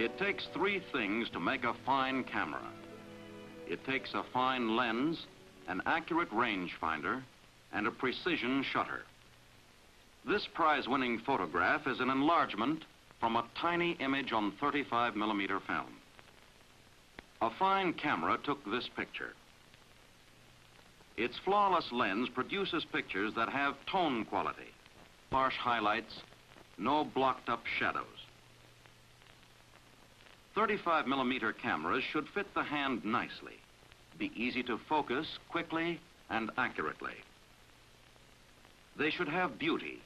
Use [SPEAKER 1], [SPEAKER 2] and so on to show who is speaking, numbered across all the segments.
[SPEAKER 1] It takes three things to make a fine camera. It takes a fine lens, an accurate rangefinder, and a precision shutter. This prize-winning photograph is an enlargement from a tiny image on 35mm film. A fine camera took this picture. Its flawless lens produces pictures that have tone quality, harsh highlights, no blocked-up shadows. 35mm cameras should fit the hand nicely, be easy to focus quickly and accurately. They should have beauty,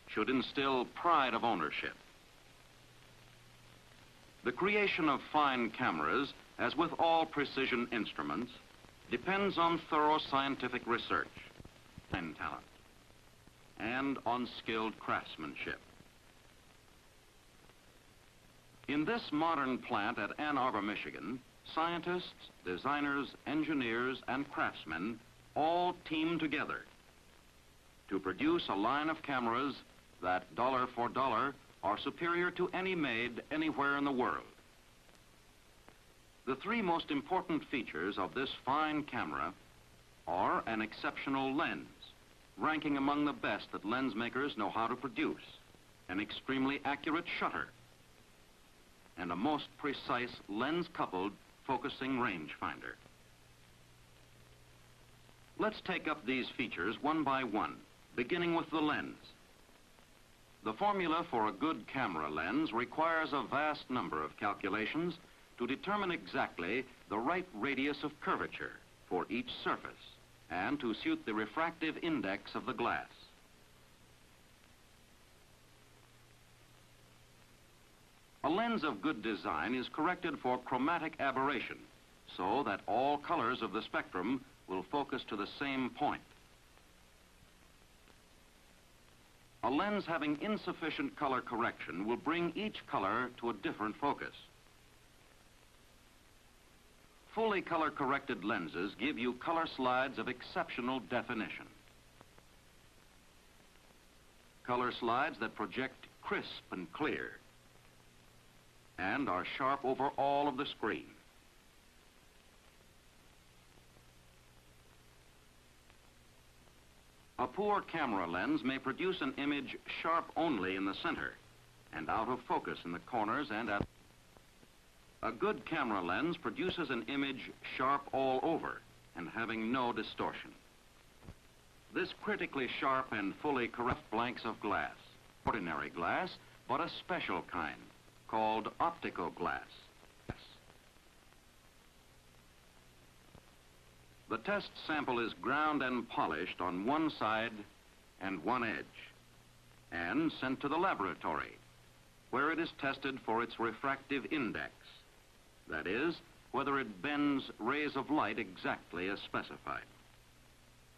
[SPEAKER 1] should instill pride of ownership. The creation of fine cameras, as with all precision instruments, depends on thorough scientific research and talent, and on skilled craftsmanship. In this modern plant at Ann Arbor, Michigan, scientists, designers, engineers, and craftsmen all team together to produce a line of cameras that, dollar for dollar, are superior to any made anywhere in the world. The three most important features of this fine camera are an exceptional lens, ranking among the best that lens makers know how to produce, an extremely accurate shutter, and a most precise lens-coupled focusing rangefinder. Let's take up these features one by one, beginning with the lens. The formula for a good camera lens requires a vast number of calculations to determine exactly the right radius of curvature for each surface and to suit the refractive index of the glass. A lens of good design is corrected for chromatic aberration so that all colors of the spectrum will focus to the same point. A lens having insufficient color correction will bring each color to a different focus. Fully color-corrected lenses give you color slides of exceptional definition. Color slides that project crisp and clear and are sharp over all of the screen. A poor camera lens may produce an image sharp only in the center and out of focus in the corners and at... A good camera lens produces an image sharp all over and having no distortion. This critically sharp and fully correct blanks of glass, ordinary glass, but a special kind called optical glass. The test sample is ground and polished on one side and one edge and sent to the laboratory, where it is tested for its refractive index. That is, whether it bends rays of light exactly as specified.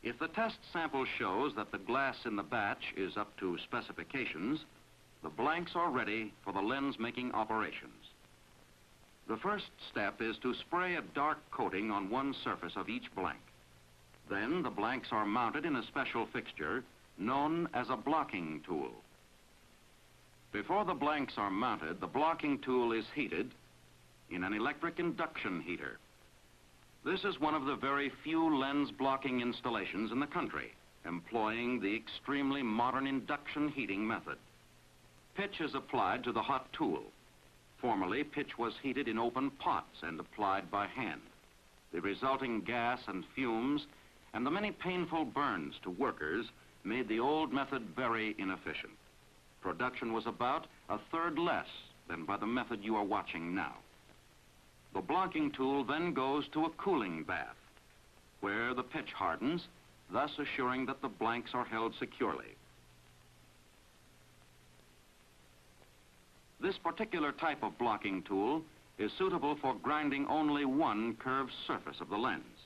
[SPEAKER 1] If the test sample shows that the glass in the batch is up to specifications, the blanks are ready for the lens-making operations. The first step is to spray a dark coating on one surface of each blank. Then the blanks are mounted in a special fixture known as a blocking tool. Before the blanks are mounted, the blocking tool is heated in an electric induction heater. This is one of the very few lens blocking installations in the country, employing the extremely modern induction heating method. Pitch is applied to the hot tool. Formerly, pitch was heated in open pots and applied by hand. The resulting gas and fumes and the many painful burns to workers made the old method very inefficient. Production was about a third less than by the method you are watching now. The blocking tool then goes to a cooling bath, where the pitch hardens, thus assuring that the blanks are held securely. This particular type of blocking tool is suitable for grinding only one curved surface of the lens.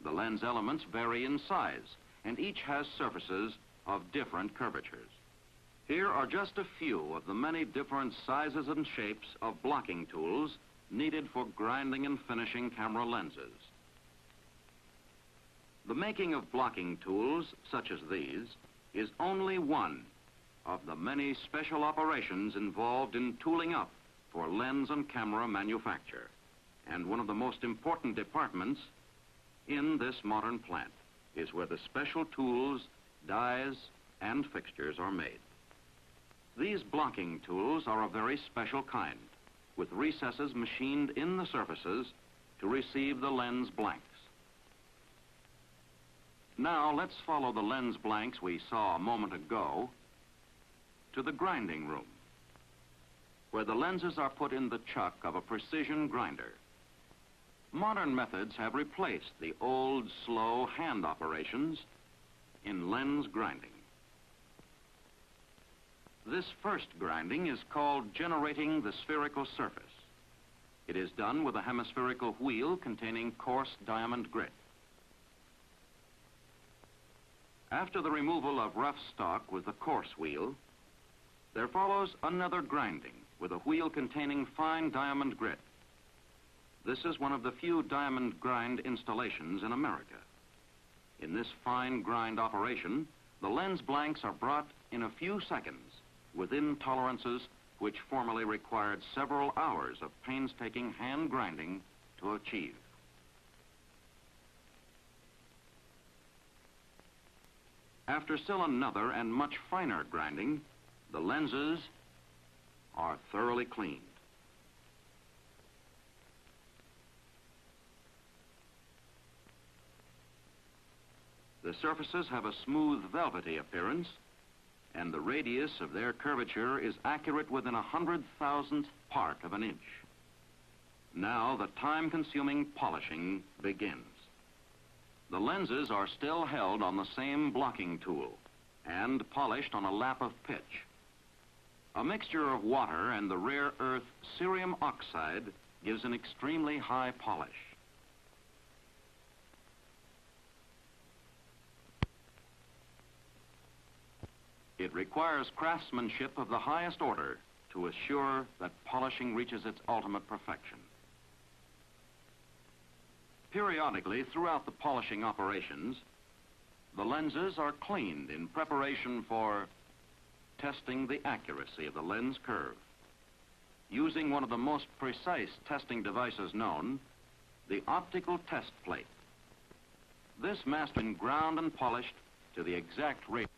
[SPEAKER 1] The lens elements vary in size, and each has surfaces of different curvatures. Here are just a few of the many different sizes and shapes of blocking tools needed for grinding and finishing camera lenses. The making of blocking tools, such as these, is only one of the many special operations involved in tooling up for lens and camera manufacture, and one of the most important departments in this modern plant is where the special tools, dies, and fixtures are made. These blocking tools are a very special kind, with recesses machined in the surfaces to receive the lens blanks. Now let's follow the lens blanks we saw a moment ago to the grinding room, where the lenses are put in the chuck of a precision grinder. Modern methods have replaced the old, slow hand operations in lens grinding. This first grinding is called generating the spherical surface. It is done with a hemispherical wheel containing coarse diamond grit. After the removal of rough stock with the coarse wheel, there follows another grinding with a wheel containing fine diamond grit. This is one of the few diamond grind installations in America. In this fine grind operation, the lens blanks are brought in a few seconds within tolerances which formerly required several hours of painstaking hand grinding to achieve. After still another and much finer grinding, the lenses are thoroughly cleaned. The surfaces have a smooth, velvety appearance, and the radius of their curvature is accurate within 100,000th part of an inch. Now the time-consuming polishing begins. The lenses are still held on the same blocking tool and polished on a lap of pitch. A mixture of water and the rare earth cerium oxide gives an extremely high polish. It requires craftsmanship of the highest order to assure that polishing reaches its ultimate perfection. Periodically, throughout the polishing operations, the lenses are cleaned in preparation for testing the accuracy of the lens curve. Using one of the most precise testing devices known, the optical test plate. This must be ground and polished to the exact rate.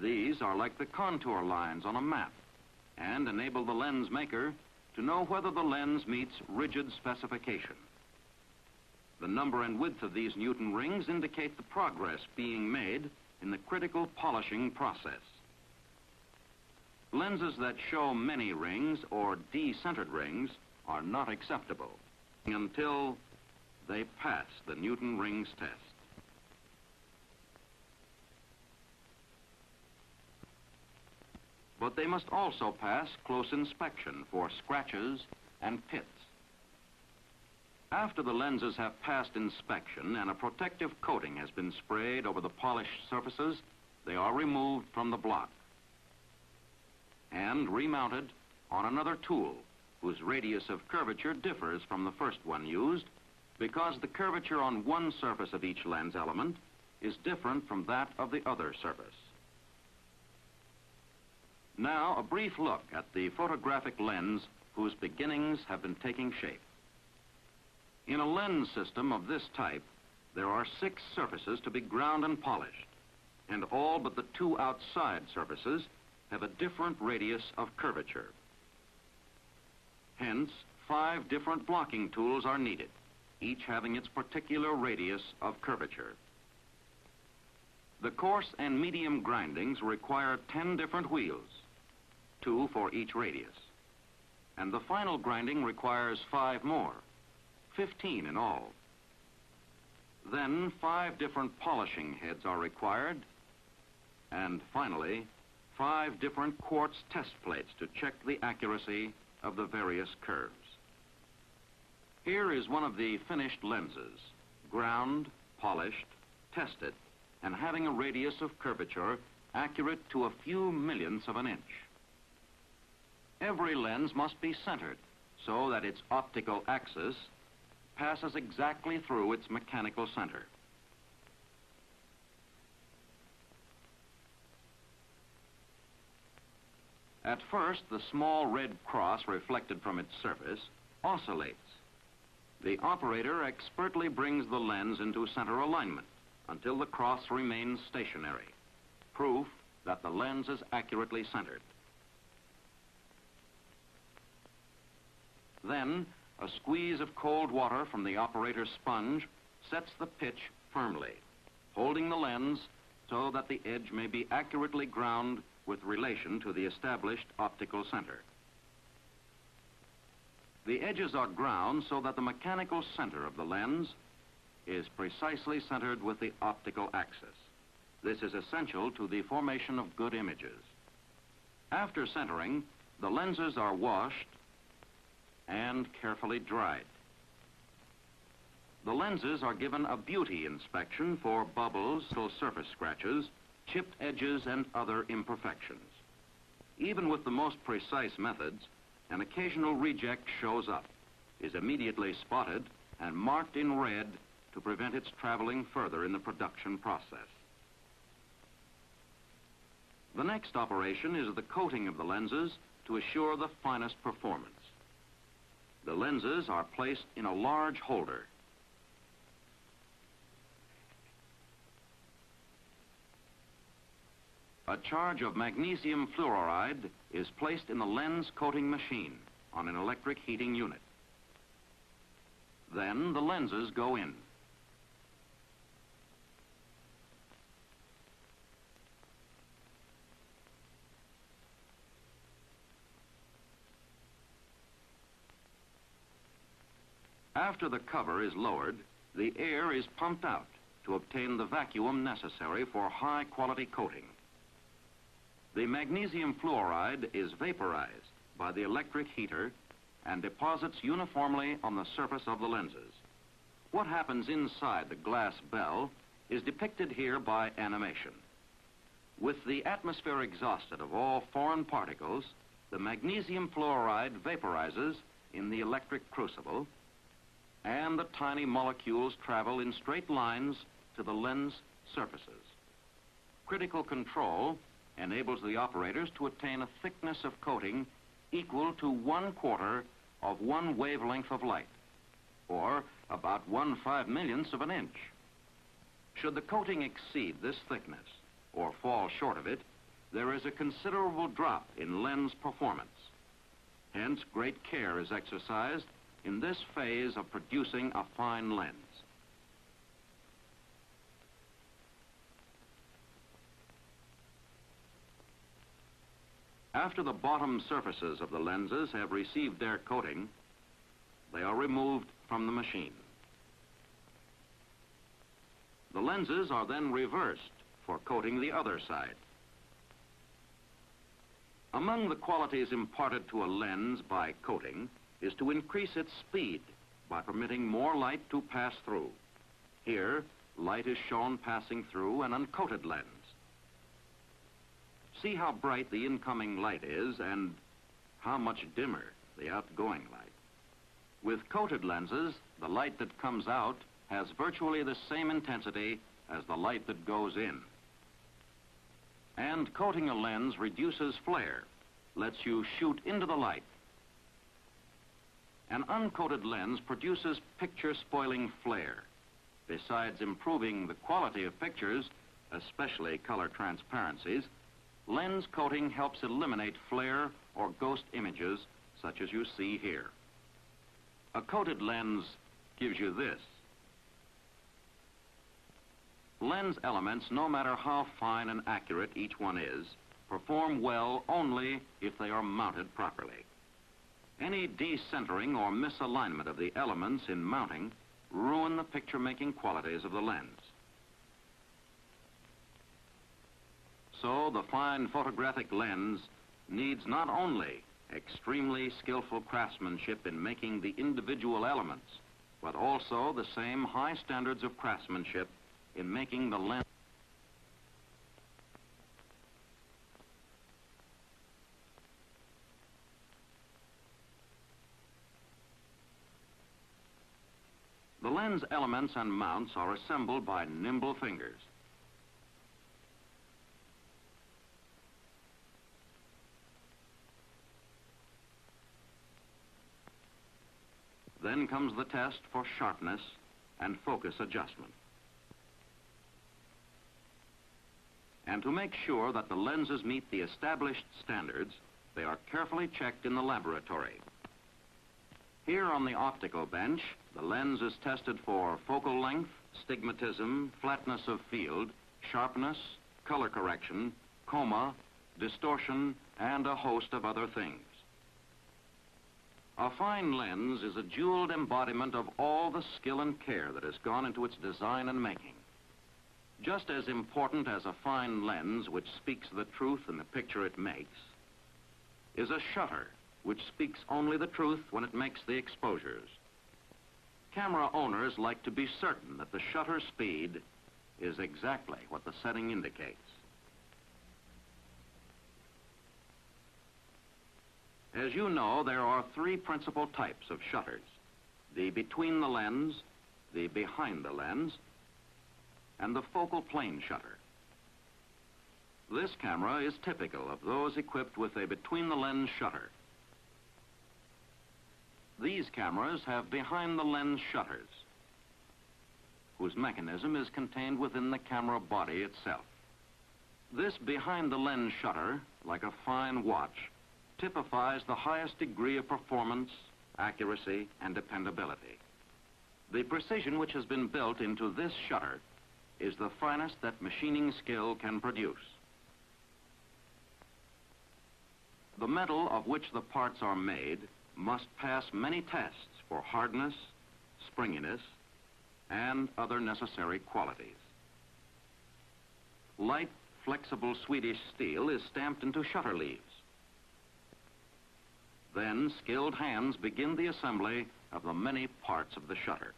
[SPEAKER 1] These are like the contour lines on a map and enable the lens maker to know whether the lens meets rigid specification. The number and width of these Newton rings indicate the progress being made in the critical polishing process. Lenses that show many rings or decentered rings are not acceptable until they pass the Newton rings test. But they must also pass close inspection for scratches and pits. After the lenses have passed inspection and a protective coating has been sprayed over the polished surfaces, they are removed from the block and remounted on another tool whose radius of curvature differs from the first one used because the curvature on one surface of each lens element is different from that of the other surface. Now, a brief look at the photographic lens whose beginnings have been taking shape. In a lens system of this type, there are 6 surfaces to be ground and polished, and all but the 2 outside surfaces have a different radius of curvature. Hence, 5 different blocking tools are needed, each having its particular radius of curvature. The coarse and medium grindings require 10 different wheels, 2 for each radius, and the final grinding requires 5 more, 15 in all. Then 5 different polishing heads are required, and finally 5 different quartz test plates to check the accuracy of the various curves. Here is one of the finished lenses, ground, polished, tested, and having a radius of curvature accurate to a few millionths of an inch. Every lens must be centered so that its optical axis passes exactly through its mechanical center. At first, the small red cross reflected from its surface oscillates. The operator expertly brings the lens into center alignment until the cross remains stationary, proof that the lens is accurately centered. Then, a squeeze of cold water from the operator's sponge sets the pitch firmly, holding the lens so that the edge may be accurately ground with relation to the established optical center. The edges are ground so that the mechanical center of the lens is precisely centered with the optical axis. This is essential to the formation of good images. After centering, the lenses are washed and carefully dried. The lenses are given a beauty inspection for bubbles, surface scratches, chipped edges, and other imperfections. Even with the most precise methods, an occasional reject shows up, is immediately spotted, and marked in red to prevent its traveling further in the production process. The next operation is the coating of the lenses to assure the finest performance. The lenses are placed in a large holder. A charge of magnesium fluoride is placed in the lens coating machine on an electric heating unit. Then the lenses go in. After the cover is lowered, the air is pumped out to obtain the vacuum necessary for high-quality coating. The magnesium fluoride is vaporized by the electric heater and deposits uniformly on the surface of the lenses. What happens inside the glass bell is depicted here by animation. With the atmosphere exhausted of all foreign particles, the magnesium fluoride vaporizes in the electric crucible, and the tiny molecules travel in straight lines to the lens surfaces. Critical control enables the operators to attain a thickness of coating equal to 1/4 of one wavelength of light, or about 1/5 of an inch. Should the coating exceed this thickness or fall short of it, there is a considerable drop in lens performance. Hence, great care is exercised in this phase of producing a fine lens. After the bottom surfaces of the lenses have received their coating, they are removed from the machine. The lenses are then reversed for coating the other side. Among the qualities imparted to a lens by coating is to increase its speed by permitting more light to pass through. Here, light is shown passing through an uncoated lens. See how bright the incoming light is and how much dimmer the outgoing light. With coated lenses, the light that comes out has virtually the same intensity as the light that goes in. And coating a lens reduces flare, lets you shoot into the light. An uncoated lens produces picture-spoiling flare. Besides improving the quality of pictures, especially color transparencies, lens coating helps eliminate flare or ghost images such as you see here. A coated lens gives you this. Lens elements, no matter how fine and accurate each one is, perform well only if they are mounted properly. Any decentering or misalignment of the elements in mounting ruin the picture-making qualities of the lens. So the fine photographic lens needs not only extremely skillful craftsmanship in making the individual elements, but also the same high standards of craftsmanship in making the lens. The lens elements and mounts are assembled by nimble fingers. Then comes the test for sharpness and focus adjustment. And to make sure that the lenses meet the established standards, they are carefully checked in the laboratory. Here on the optical bench, the lens is tested for focal length, stigmatism, flatness of field, sharpness, color correction, coma, distortion, and a host of other things. A fine lens is a jeweled embodiment of all the skill and care that has gone into its design and making. Just as important as a fine lens which speaks the truth in the picture it makes is a shutter which speaks only the truth when it makes the exposures. Camera owners like to be certain that the shutter speed is exactly what the setting indicates. As you know, there are three principal types of shutters: the between the lens, the behind the lens, and the focal plane shutter. This camera is typical of those equipped with a between the lens shutter. These cameras have behind the lens shutters, whose mechanism is contained within the camera body itself. This behind the lens shutter, like a fine watch, typifies the highest degree of performance, accuracy, and dependability. The precision which has been built into this shutter is the finest that machining skill can produce. The metal of which the parts are made must pass many tests for hardness, springiness, and other necessary qualities. Light, flexible Swedish steel is stamped into shutter leaves. Then skilled hands begin the assembly of the many parts of the shutter.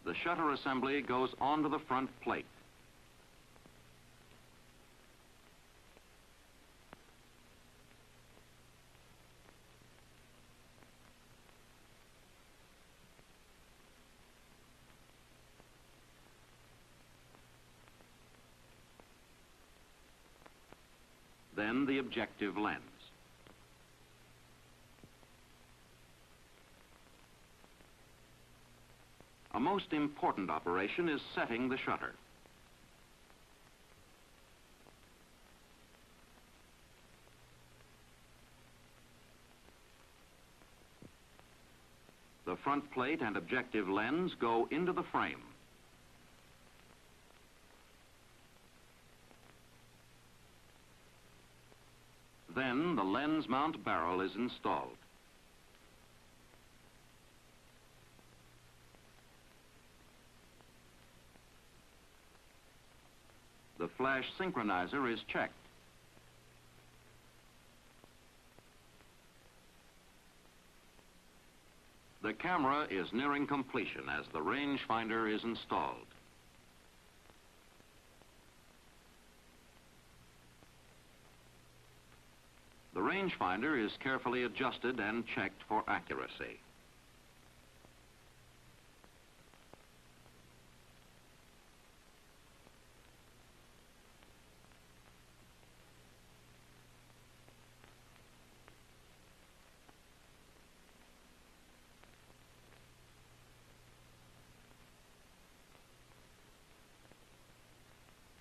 [SPEAKER 1] The shutter assembly goes onto the front plate. Then the objective lens. A most important operation is setting the shutter. The front plate and objective lens go into the frame. Then the lens mount barrel is installed. The flash synchronizer is checked. The camera is nearing completion as the rangefinder is installed. The rangefinder is carefully adjusted and checked for accuracy.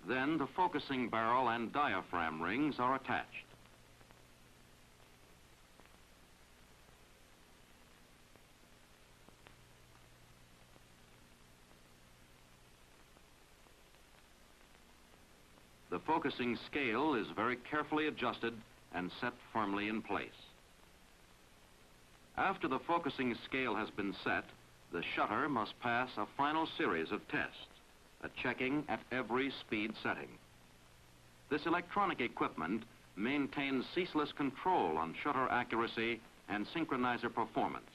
[SPEAKER 1] Then the focusing barrel and diaphragm rings are attached. The focusing scale is very carefully adjusted and set firmly in place. After the focusing scale has been set, the shutter must pass a final series of tests, a checking at every speed setting. This electronic equipment maintains ceaseless control on shutter accuracy and synchronizer performance.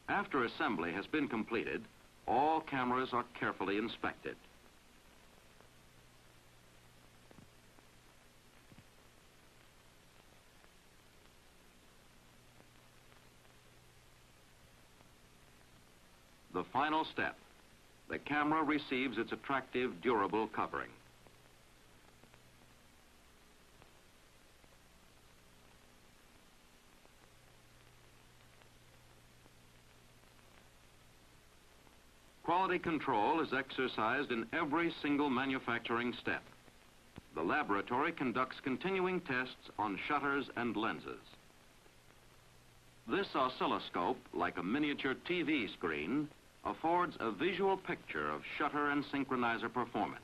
[SPEAKER 1] After assembly has been completed, all cameras are carefully inspected. the final step. The camera receives its attractive, durable covering. Quality control is exercised in every single manufacturing step. The laboratory conducts continuing tests on shutters and lenses. This oscilloscope, like a miniature TV screen, affords a visual picture of shutter and synchronizer performance.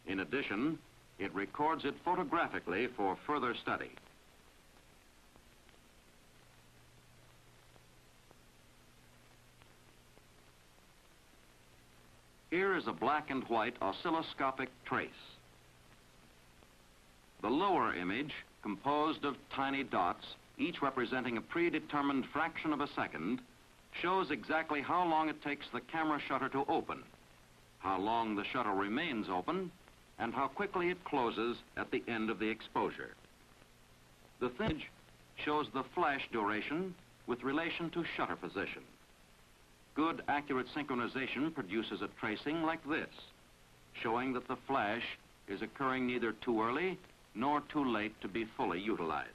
[SPEAKER 1] In addition, it records it photographically for further study. Here is a black and white oscilloscopic trace. The lower image, composed of tiny dots, each representing a predetermined fraction of a second, shows exactly how long it takes the camera shutter to open, how long the shutter remains open, and how quickly it closes at the end of the exposure. The image shows the flash duration with relation to shutter position. Good, accurate synchronization produces a tracing like this, showing that the flash is occurring neither too early nor too late to be fully utilized.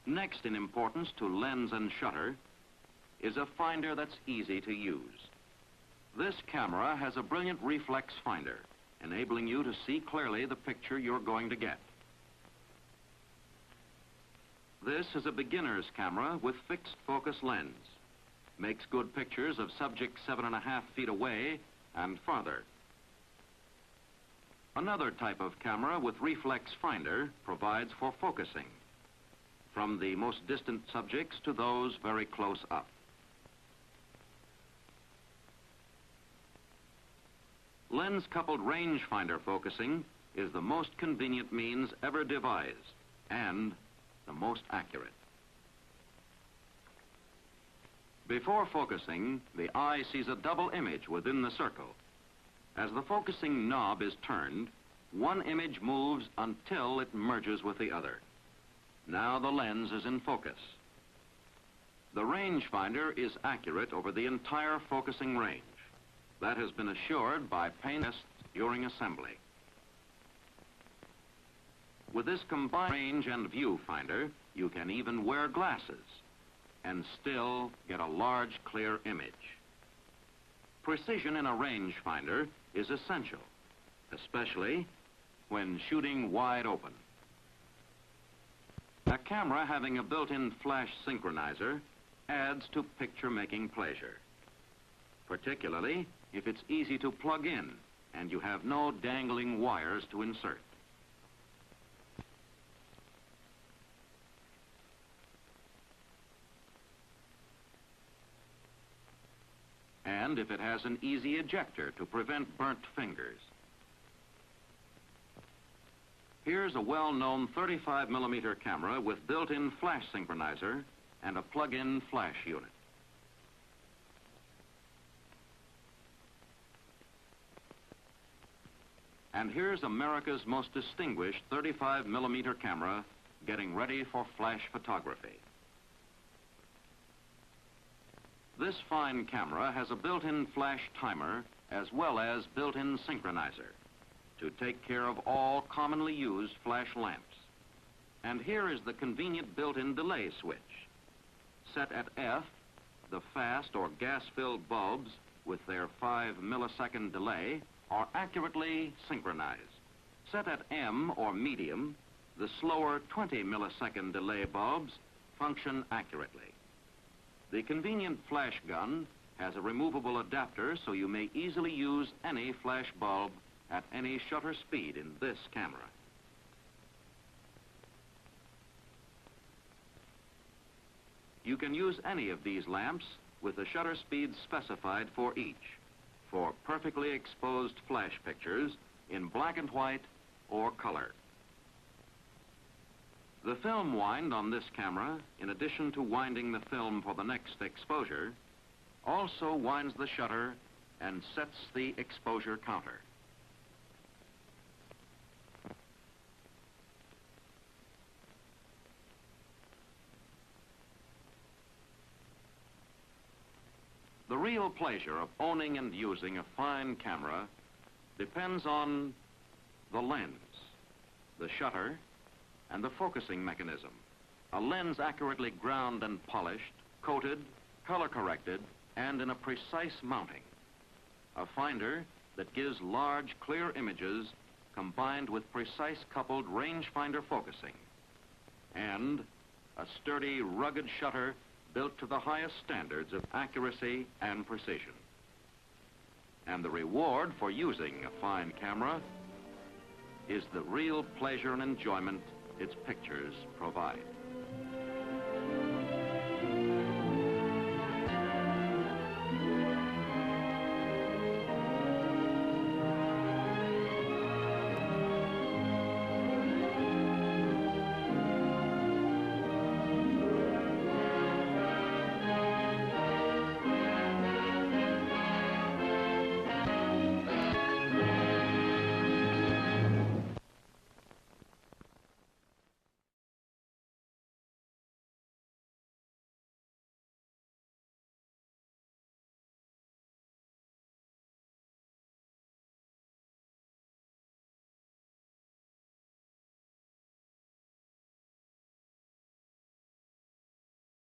[SPEAKER 1] Next in importance to lens and shutter is a finder that's easy to use. This camera has a brilliant reflex finder, enabling you to see clearly the picture you're going to get. This is a beginner's camera with fixed focus lens. Makes good pictures of subjects 7.5 feet away and farther. Another type of camera with reflex finder provides for focusing, from the most distant subjects to those very close up. Lens-coupled rangefinder focusing is the most convenient means ever devised and the most accurate. Before focusing, the eye sees a double image within the circle. As the focusing knob is turned, one image moves until it merges with the other. Now the lens is in focus. The rangefinder is accurate over the entire focusing range. That has been assured by paint tests during assembly. With this combined range and viewfinder, you can even wear glasses and still get a large, clear image. Precision in a rangefinder is essential, especially when shooting wide open. A camera having a built-in flash synchronizer adds to picture-making pleasure, particularly if it's easy to plug in and you have no dangling wires to insert. And if it has an easy ejector to prevent burnt fingers. Here's a well-known 35mm camera with built-in flash synchronizer and a plug-in flash unit. And here's America's most distinguished 35mm camera getting ready for flash photography. This fine camera has a built-in flash timer as well as built-in synchronizer to take care of all commonly used flash lamps. And here is the convenient built-in delay switch. Set at F, the fast or gas-filled bulbs with their 5-millisecond delay are accurately synchronized. Set at M or medium, the slower 20-millisecond delay bulbs function accurately. The convenient flash gun has a removable adapter so you may easily use any flash bulb at any shutter speed in this camera. You can use any of these lamps with the shutter speeds specified for each, for perfectly exposed flash pictures in black and white or color. The film wind on this camera, in addition to winding the film for the next exposure, also winds the shutter and sets the exposure counter. The real pleasure of owning and using a fine camera depends on the lens, the shutter, and the focusing mechanism. A lens accurately ground and polished, coated, color-corrected, and in a precise mounting. A finder that gives large, clear images combined with precise coupled rangefinder focusing. And a sturdy, rugged shutter built to the highest standards of accuracy and precision. And the reward for using a fine camera is the real pleasure and enjoyment its pictures provide.